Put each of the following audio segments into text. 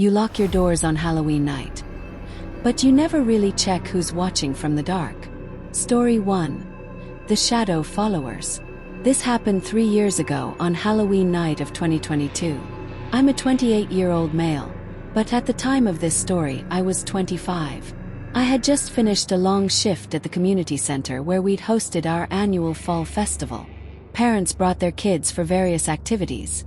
You lock your doors on Halloween night. But you never really check who's watching from the dark. Story 1. The Shadow Followers. This happened 3 years ago on Halloween night of 2022. I'm a 28-year-old male, but at the time of this story I was 25. I had just finished a long shift at the community center where we'd hosted our annual fall festival. Parents brought their kids for various activities.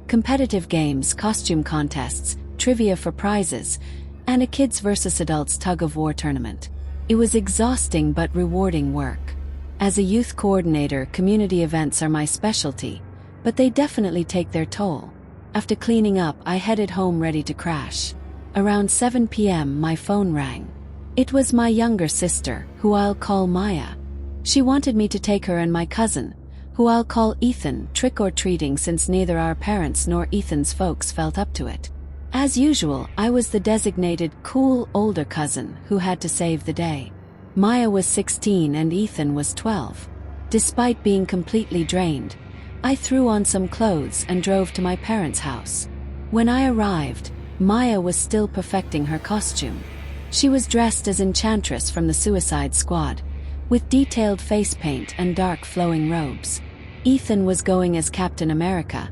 Competitive games, costume contests, trivia for prizes, and a kids versus adults tug-of-war tournament. It was exhausting but rewarding work. As a youth coordinator, community events are my specialty, but they definitely take their toll. After cleaning up, I headed home ready to crash. Around 7 p.m. my phone rang. It was my younger sister, who I'll call Maya. She wanted me to take her and my cousin, who I'll call Ethan, trick-or-treating since neither our parents nor Ethan's folks felt up to it. As usual, I was the designated cool older cousin who had to save the day. Maya was 16 and Ethan was 12. Despite being completely drained, I threw on some clothes and drove to my parents' house. When I arrived, Maya was still perfecting her costume. She was dressed as Enchantress from the Suicide Squad, with detailed face paint and dark flowing robes. Ethan was going as Captain America,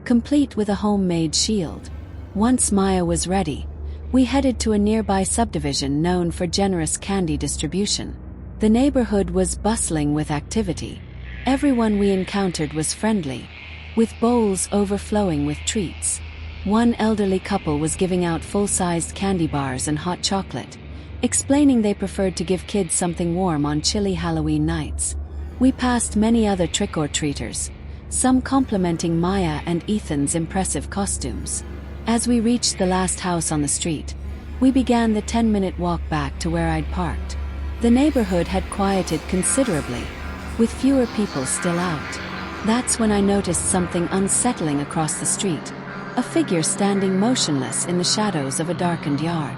complete with a homemade shield. Once Maya was ready, we headed to a nearby subdivision known for generous candy distribution. The neighborhood was bustling with activity. Everyone we encountered was friendly, with bowls overflowing with treats. One elderly couple was giving out full-sized candy bars and hot chocolate, explaining they preferred to give kids something warm on chilly Halloween nights. We passed many other trick-or-treaters, some complimenting Maya and Ethan's impressive costumes. As we reached the last house on the street, we began the 10-minute walk back to where I'd parked. The neighborhood had quieted considerably, with fewer people still out. That's when I noticed something unsettling across the street. A figure standing motionless in the shadows of a darkened yard.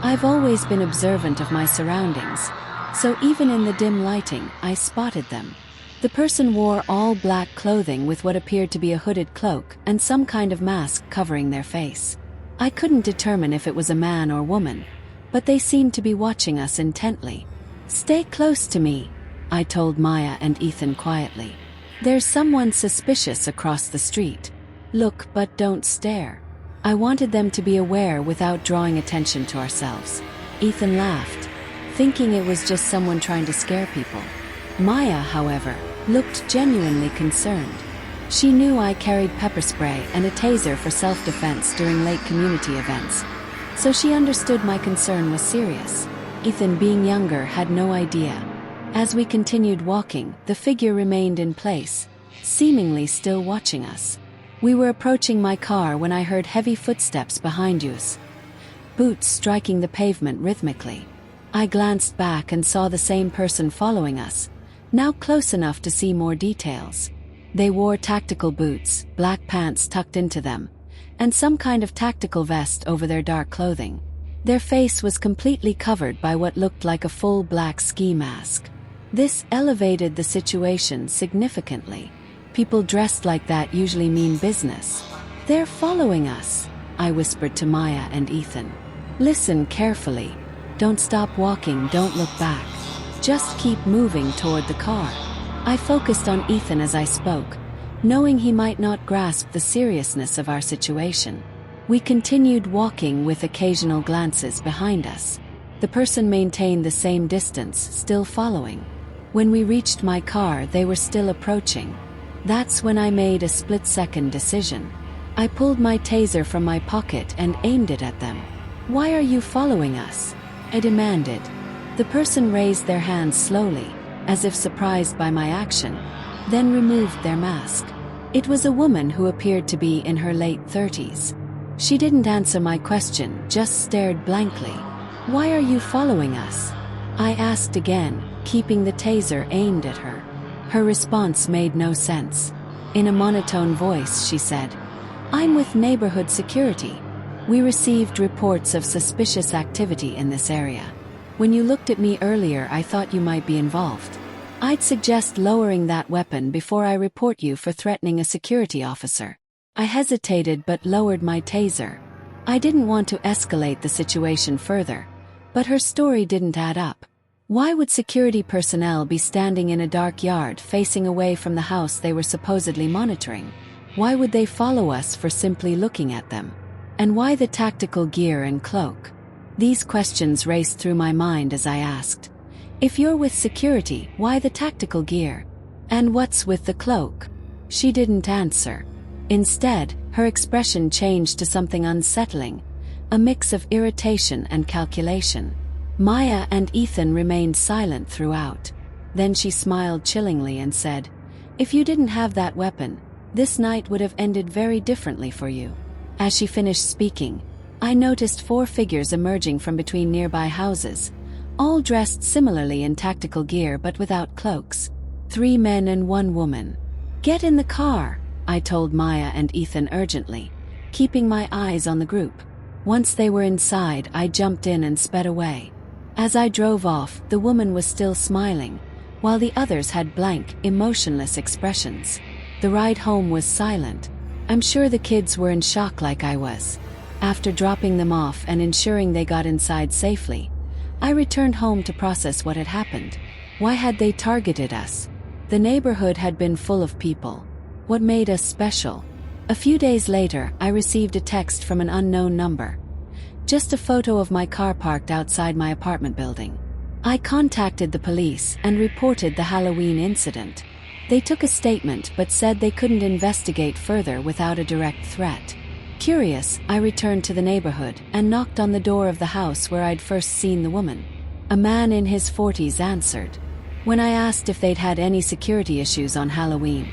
I've always been observant of my surroundings, so even in the dim lighting, I spotted them. The person wore all black clothing with what appeared to be a hooded cloak and some kind of mask covering their face. I couldn't determine if it was a man or woman, but they seemed to be watching us intently. "Stay close to me," I told Maya and Ethan quietly. "There's someone suspicious across the street. Look, but don't stare." I wanted them to be aware without drawing attention to ourselves. Ethan laughed, thinking it was just someone trying to scare people. Maya, however, looked genuinely concerned. She knew I carried pepper spray and a taser for self-defense during late community events, so she understood my concern was serious. Ethan, being younger, had no idea. As we continued walking, the figure remained in place, seemingly still watching us. We were approaching my car when I heard heavy footsteps behind us, boots striking the pavement rhythmically. I glanced back and saw the same person following us, now close enough to see more details. They wore tactical boots, black pants tucked into them, and some kind of tactical vest over their dark clothing. Their face was completely covered by what looked like a full black ski mask. This elevated the situation significantly. People dressed like that usually mean business. "They're following us," I whispered to Maya and Ethan. "Listen carefully. Don't stop walking, don't look back. Just keep moving toward the car." I focused on Ethan as I spoke, knowing he might not grasp the seriousness of our situation. We continued walking with occasional glances behind us. The person maintained the same distance, still following. When we reached my car, they were still approaching. That's when I made a split-second decision. I pulled my taser from my pocket and aimed it at them. "Why are you following us?" I demanded. The person raised their hands slowly, as if surprised by my action, then removed their mask. It was a woman who appeared to be in her late 30s. She didn't answer my question, just stared blankly. "Why are you following us?" I asked again, keeping the taser aimed at her. Her response made no sense. In a monotone voice, she said, "I'm with neighborhood security. We received reports of suspicious activity in this area. When you looked at me earlier, I thought you might be involved. I'd suggest lowering that weapon before I report you for threatening a security officer." I hesitated but lowered my taser. I didn't want to escalate the situation further, but her story didn't add up. Why would security personnel be standing in a dark yard facing away from the house they were supposedly monitoring? Why would they follow us for simply looking at them? And why the tactical gear and cloak? These questions raced through my mind as I asked, if you're with security, why the tactical gear? And what's with the cloak? She didn't answer. Instead, her expression changed to something unsettling, a mix of irritation and calculation. Maya and Ethan remained silent throughout. Then she smiled chillingly and said, if you didn't have that weapon, this night would have ended very differently for you. As she finished speaking, I noticed 4 figures emerging from between nearby houses, all dressed similarly in tactical gear but without cloaks. 3 men and 1 woman. Get in the car, I told Maya and Ethan urgently, keeping my eyes on the group. Once they were inside, I jumped in and sped away. As I drove off, the woman was still smiling, while the others had blank, emotionless expressions. The ride home was silent. I'm sure the kids were in shock like I was. After dropping them off and ensuring they got inside safely, I returned home to process what had happened. Why had they targeted us? The neighborhood had been full of people. What made us special? A few days later, I received a text from an unknown number. Just a photo of my car parked outside my apartment building. I contacted the police and reported the Halloween incident. They took a statement but said they couldn't investigate further without a direct threat. Curious, I returned to the neighborhood and knocked on the door of the house where I'd first seen the woman. A man in his 40s answered. When I asked if they'd had any security issues on Halloween,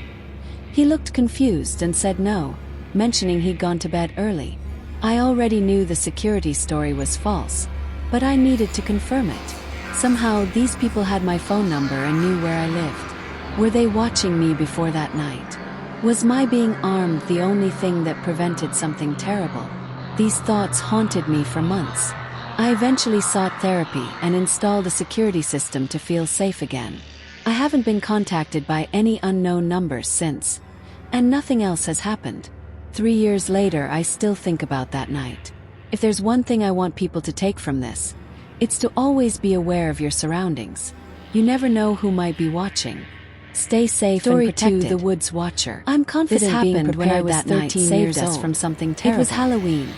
he looked confused and said no, mentioning he'd gone to bed early. I already knew the security story was false, but I needed to confirm it. Somehow, these people had my phone number and knew where I lived. Were they watching me before that night? Was my being armed the only thing that prevented something terrible? These thoughts haunted me for months. I eventually sought therapy and installed a security system to feel safe again. I haven't been contacted by any unknown numbers since, and nothing else has happened. 3 years later, I still think about that night. If there's one thing I want people to take from this, it's to always be aware of your surroundings. You never know who might be watching. Stay safe and protected. Story 2: The Woods Watcher. I'm confident this happened when I was 13 years old. From something terrible. It was Halloween,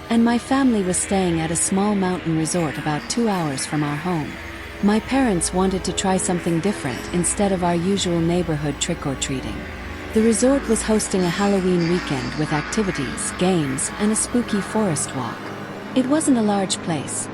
and my family was staying at a small mountain resort about 2 hours from our home. My parents wanted to try something different instead of our usual neighborhood trick-or-treating. The resort was hosting a Halloween weekend with activities, games, and a spooky forest walk. It wasn't a large place.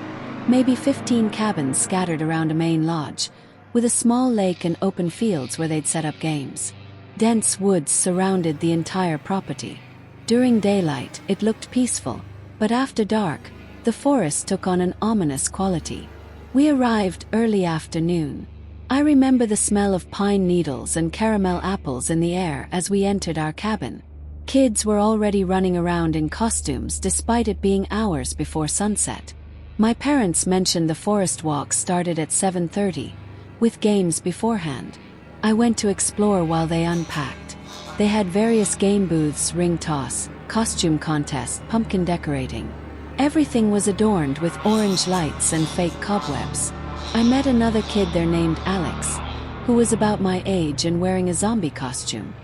Maybe 15 cabins scattered around a main lodge, with a small lake and open fields where they'd set up games. Dense woods surrounded the entire property. During daylight, it looked peaceful, but after dark, the forest took on an ominous quality. We arrived early afternoon. I remember the smell of pine needles and caramel apples in the air as we entered our cabin. Kids were already running around in costumes despite it being hours before sunset. My parents mentioned the forest walk started at 7:30, with games beforehand. I went to explore while they unpacked. They had various game booths, ring toss, costume contest, pumpkin decorating. Everything was adorned with orange lights and fake cobwebs. I met another kid there named Alex, who was about my age and wearing a zombie costume.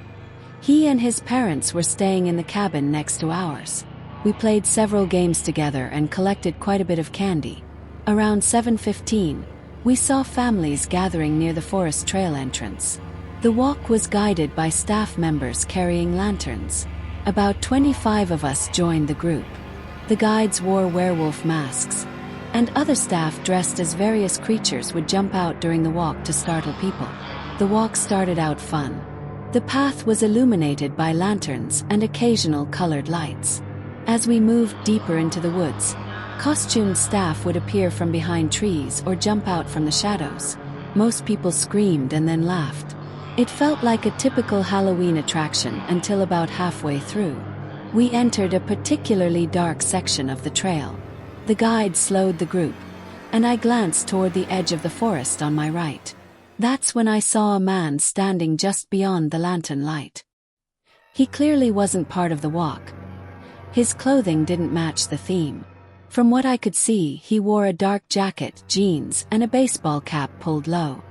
He and his parents were staying in the cabin next to ours. We played several games together and collected quite a bit of candy. Around 7:15, we saw families gathering near the forest trail entrance. The walk was guided by staff members carrying lanterns. About 25 of us joined the group. The guides wore werewolf masks, and other staff dressed as various creatures would jump out during the walk to startle people. The walk started out fun. The path was illuminated by lanterns and occasional colored lights. As we moved deeper into the woods, costumed staff would appear from behind trees or jump out from the shadows. Most people screamed and then laughed. It felt like a typical Halloween attraction until about halfway through. We entered a particularly dark section of the trail. The guide slowed the group, and I glanced toward the edge of the forest on my right. That's when I saw a man standing just beyond the lantern light. He clearly wasn't part of the walk. His clothing didn't match the theme. From what I could see, he wore a dark jacket, jeans, and a baseball cap pulled low.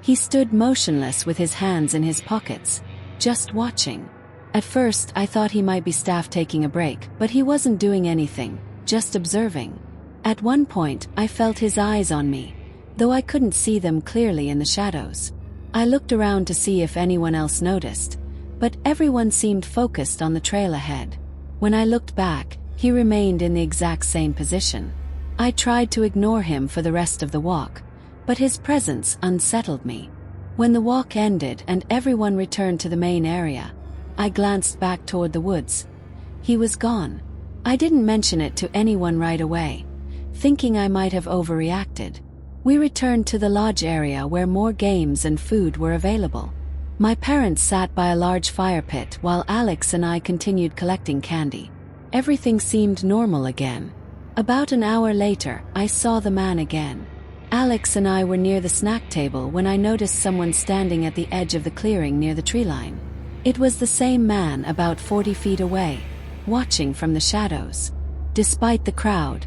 He stood motionless with his hands in his pockets, just watching. At first, I thought he might be staff taking a break, but he wasn't doing anything, just observing. At one point, I felt his eyes on me, though I couldn't see them clearly in the shadows. I looked around to see if anyone else noticed, but everyone seemed focused on the trail ahead. When I looked back, he remained in the exact same position. I tried to ignore him for the rest of the walk, but his presence unsettled me. When the walk ended and everyone returned to the main area, I glanced back toward the woods. He was gone. I didn't mention it to anyone right away, thinking I might have overreacted. We returned to the lodge area where more games and food were available. My parents sat by a large fire pit while Alex and I continued collecting candy. Everything seemed normal again. About an hour later, I saw the man again. Alex and I were near the snack table when I noticed someone standing at the edge of the clearing near the tree line. It was the same man about 40 feet away, watching from the shadows. Despite the crowd,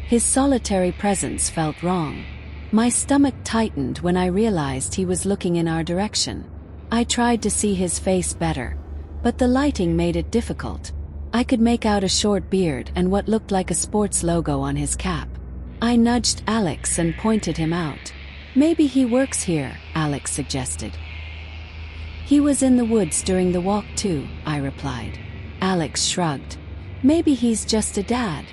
his solitary presence felt wrong. My stomach tightened when I realized he was looking in our direction. I tried to see his face better, but the lighting made it difficult. I could make out a short beard and what looked like a sports logo on his cap. I nudged Alex and pointed him out. "Maybe he works here," Alex suggested. "He was in the woods during the walk too," I replied. Alex shrugged. "Maybe he's just a dad."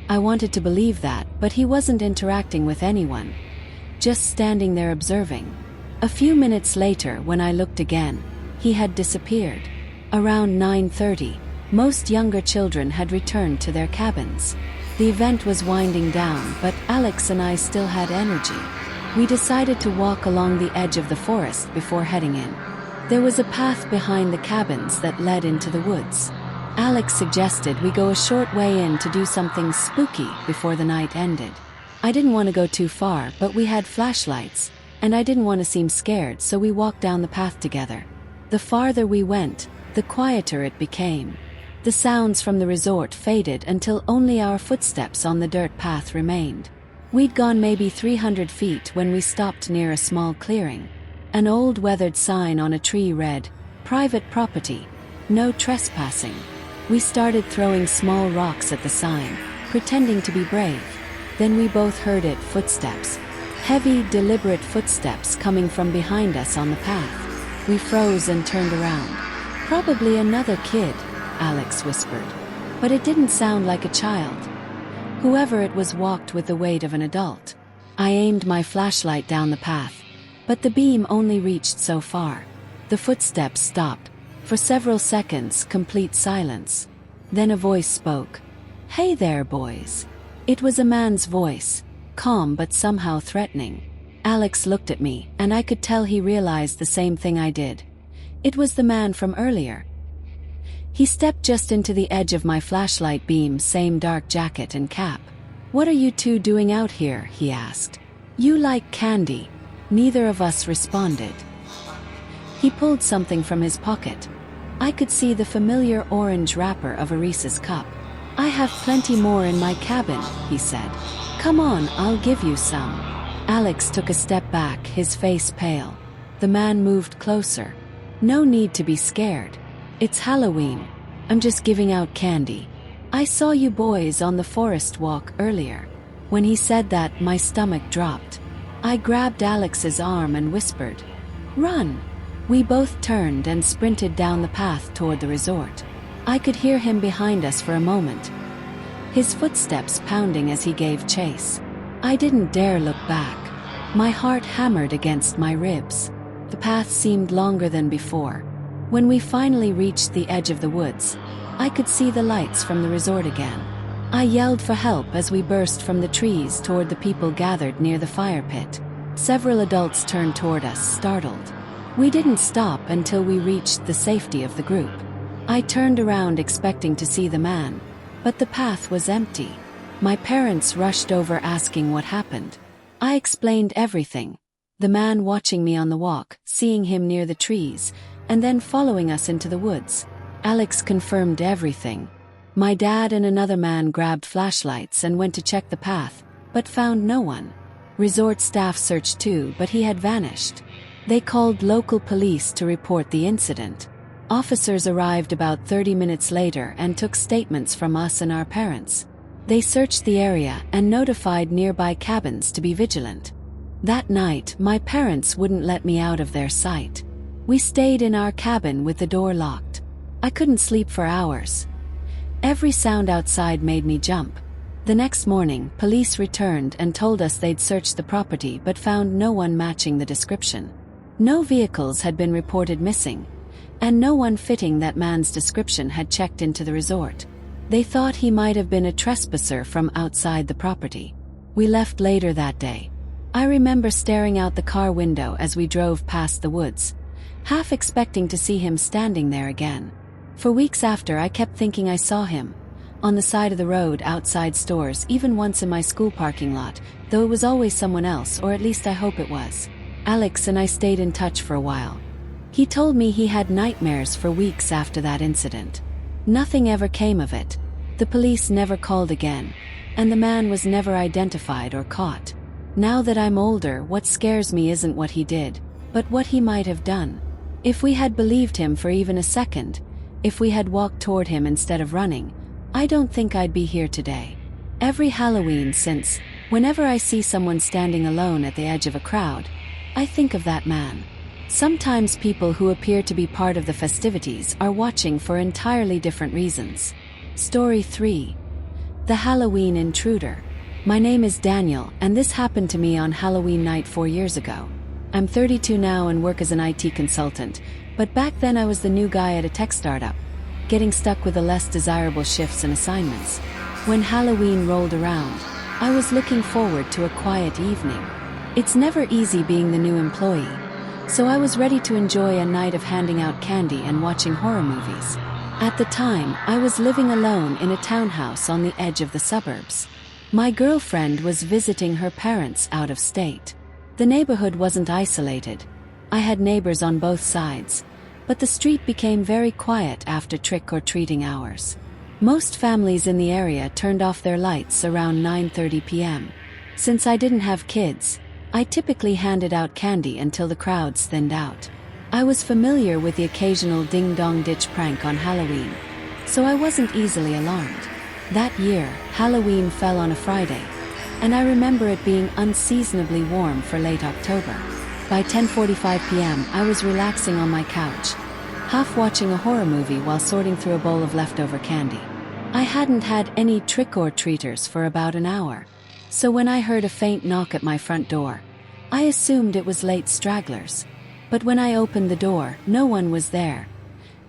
I wanted to believe that, but he wasn't interacting with anyone, just standing there observing. A few minutes later, when I looked again, he had disappeared. Around 9:30, most younger children had returned to their cabins. The event was winding down, but Alex and I still had energy. We decided to walk along the edge of the forest before heading in. There was a path behind the cabins that led into the woods. Alex suggested we go a short way in to do something spooky before the night ended. I didn't want to go too far, but we had flashlights, and I didn't want to seem scared, so we walked down the path together. The farther we went, the quieter it became. The sounds from the resort faded until only our footsteps on the dirt path remained. We'd gone maybe 300 feet when we stopped near a small clearing. An old weathered sign on a tree read, "Private property, no trespassing." We started throwing small rocks at the sign, pretending to be brave. Then we both heard footsteps. Heavy, deliberate footsteps coming from behind us on the path. We froze and turned around. "Probably another kid," Alex whispered. But it didn't sound like a child. Whoever it was walked with the weight of an adult. I aimed my flashlight down the path, but the beam only reached so far. The footsteps stopped. For several seconds, complete silence. Then a voice spoke. "Hey there, boys." It was a man's voice, calm but somehow threatening. Alex looked at me, and I could tell he realized the same thing I did. It was the man from earlier. He stepped just into the edge of my flashlight beam, same dark jacket and cap. "What are you two doing out here?" he asked. "You like candy?" Neither of us responded. He pulled something from his pocket. I could see the familiar orange wrapper of a Reese's cup. "I have plenty more in my cabin," he said. "Come on, I'll give you some." Alex took a step back, his face pale. The man moved closer. "No need to be scared. It's Halloween. I'm just giving out candy. I saw you boys on the forest walk earlier." When he said that, my stomach dropped. I grabbed Alex's arm and whispered, "Run!" We both turned and sprinted down the path toward the resort. I could hear him behind us for a moment, his footsteps pounding as he gave chase. I didn't dare look back. My heart hammered against my ribs. The path seemed longer than before. When we finally reached the edge of the woods, I could see the lights from the resort again. I yelled for help as we burst from the trees toward the people gathered near the fire pit. Several adults turned toward us, startled. We didn't stop until we reached the safety of the group. I turned around expecting to see the man, but the path was empty. My parents rushed over asking what happened. I explained everything. The man watching me on the walk, seeing him near the trees, and then following us into the woods. Alex confirmed everything. My dad and another man grabbed flashlights and went to check the path, but found no one. Resort staff searched too, but he had vanished. They called local police to report the incident. Officers arrived about 30 minutes later and took statements from us and our parents. They searched the area and notified nearby cabins to be vigilant. That night, my parents wouldn't let me out of their sight. We stayed in our cabin with the door locked. I couldn't sleep for hours. Every sound outside made me jump. The next morning, police returned and told us they'd searched the property but found no one matching the description. No vehicles had been reported missing, and no one fitting that man's description had checked into the resort. They thought he might have been a trespasser from outside the property. We left later that day. I remember staring out the car window as we drove past the woods, half expecting to see him standing there again. For weeks after, I kept thinking I saw him, on the side of the road outside stores, even once in my school parking lot, though it was always someone else, or at least I hope it was. Alex and I stayed in touch for a while. He told me he had nightmares for weeks after that incident. Nothing ever came of it. The police never called again, and the man was never identified or caught. Now that I'm older, what scares me isn't what he did, but what he might have done. If we had believed him for even a second, if we had walked toward him instead of running, I don't think I'd be here today. Every Halloween since, whenever I see someone standing alone at the edge of a crowd, I think of that man. Sometimes people who appear to be part of the festivities are watching for entirely different reasons. Story 3. The Halloween Intruder. My name is Daniel, and this happened to me on Halloween night 4 years ago. I'm 32 now and work as an IT consultant, but back then I was the new guy at a tech startup, getting stuck with the less desirable shifts and assignments. When Halloween rolled around, I was looking forward to a quiet evening. It's never easy being the new employee, so I was ready to enjoy a night of handing out candy and watching horror movies. At the time, I was living alone in a townhouse on the edge of the suburbs. My girlfriend was visiting her parents out of state. The neighborhood wasn't isolated. I had neighbors on both sides, but the street became very quiet after trick-or-treating hours. Most families in the area turned off their lights around 9:30 p.m. Since I didn't have kids, I typically handed out candy until the crowds thinned out. I was familiar with the occasional ding-dong ditch prank on Halloween, so I wasn't easily alarmed. That year, Halloween fell on a Friday, and I remember it being unseasonably warm for late October. By 10:45 p.m., I was relaxing on my couch, half watching a horror movie while sorting through a bowl of leftover candy. I hadn't had any trick-or-treaters for about an hour, so when I heard a faint knock at my front door, I assumed it was late stragglers. But when I opened the door, no one was there,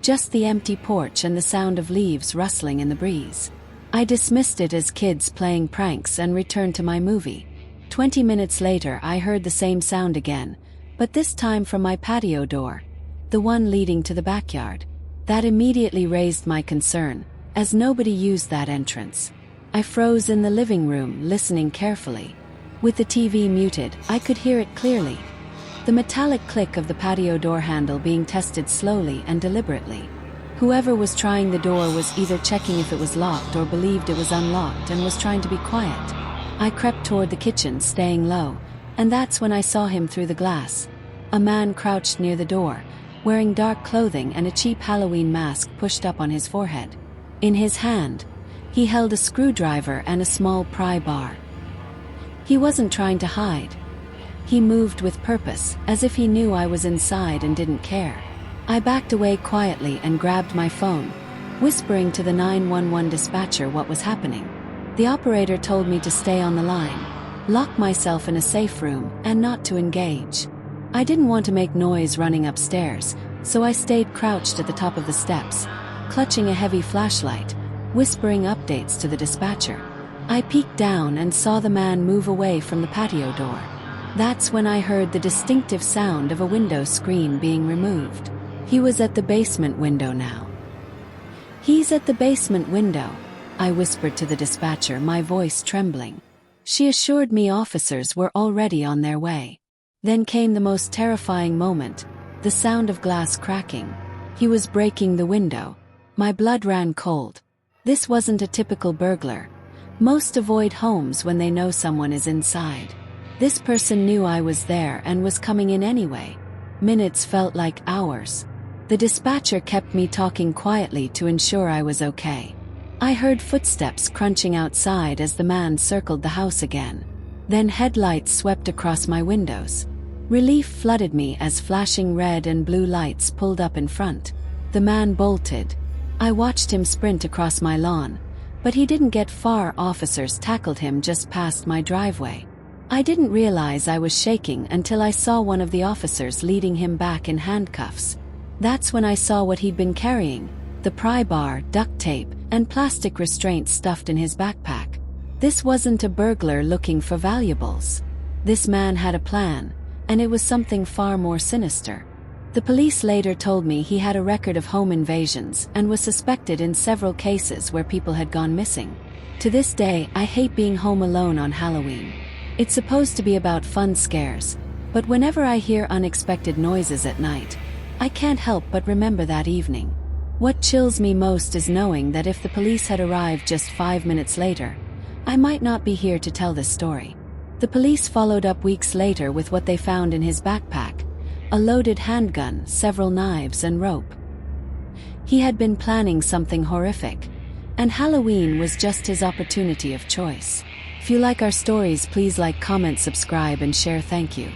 just the empty porch and the sound of leaves rustling in the breeze. I dismissed it as kids playing pranks and returned to my movie. 20 minutes later, I heard the same sound again, but this time from my patio door, the one leading to the backyard. That immediately raised my concern, as nobody used that entrance. I froze in the living room, listening carefully. With the TV muted, I could hear it clearly. The metallic click of the patio door handle being tested slowly and deliberately. Whoever was trying the door was either checking if it was locked or believed it was unlocked and was trying to be quiet. I crept toward the kitchen, staying low, and that's when I saw him through the glass. A man crouched near the door, wearing dark clothing and a cheap Halloween mask pushed up on his forehead. In his hand, he held a screwdriver and a small pry bar. He wasn't trying to hide. He moved with purpose, as if he knew I was inside and didn't care. I backed away quietly and grabbed my phone, whispering to the 911 dispatcher what was happening. The operator told me to stay on the line, lock myself in a safe room, and not to engage. I didn't want to make noise running upstairs, so I stayed crouched at the top of the steps, clutching a heavy flashlight, whispering updates to the dispatcher. I peeked down and saw the man move away from the patio door. That's when I heard the distinctive sound of a window screen being removed. He was at the basement window now. "He's at the basement window," I whispered to the dispatcher, my voice trembling. She assured me officers were already on their way. Then came the most terrifying moment, the sound of glass cracking. He was breaking the window. My blood ran cold. This wasn't a typical burglar. Most avoid homes when they know someone is inside. This person knew I was there and was coming in anyway. Minutes felt like hours. The dispatcher kept me talking quietly to ensure I was okay. I heard footsteps crunching outside as the man circled the house again. Then headlights swept across my windows. Relief flooded me as flashing red and blue lights pulled up in front. The man bolted. I watched him sprint across my lawn, but he didn't get far. Officers tackled him just past my driveway. I didn't realize I was shaking until I saw one of the officers leading him back in handcuffs. That's when I saw what he'd been carrying: the pry bar, duct tape, and plastic restraints stuffed in his backpack. This wasn't a burglar looking for valuables. This man had a plan, and it was something far more sinister. The police later told me he had a record of home invasions and was suspected in several cases where people had gone missing. To this day, I hate being home alone on Halloween. It's supposed to be about fun scares, but whenever I hear unexpected noises at night, I can't help but remember that evening. What chills me most is knowing that if the police had arrived just 5 minutes later, I might not be here to tell this story. The police followed up weeks later with what they found in his backpack: a loaded handgun, several knives, and rope. He had been planning something horrific, and Halloween was just his opportunity of choice. If you like our stories, please like, comment, subscribe, and share. Thank you.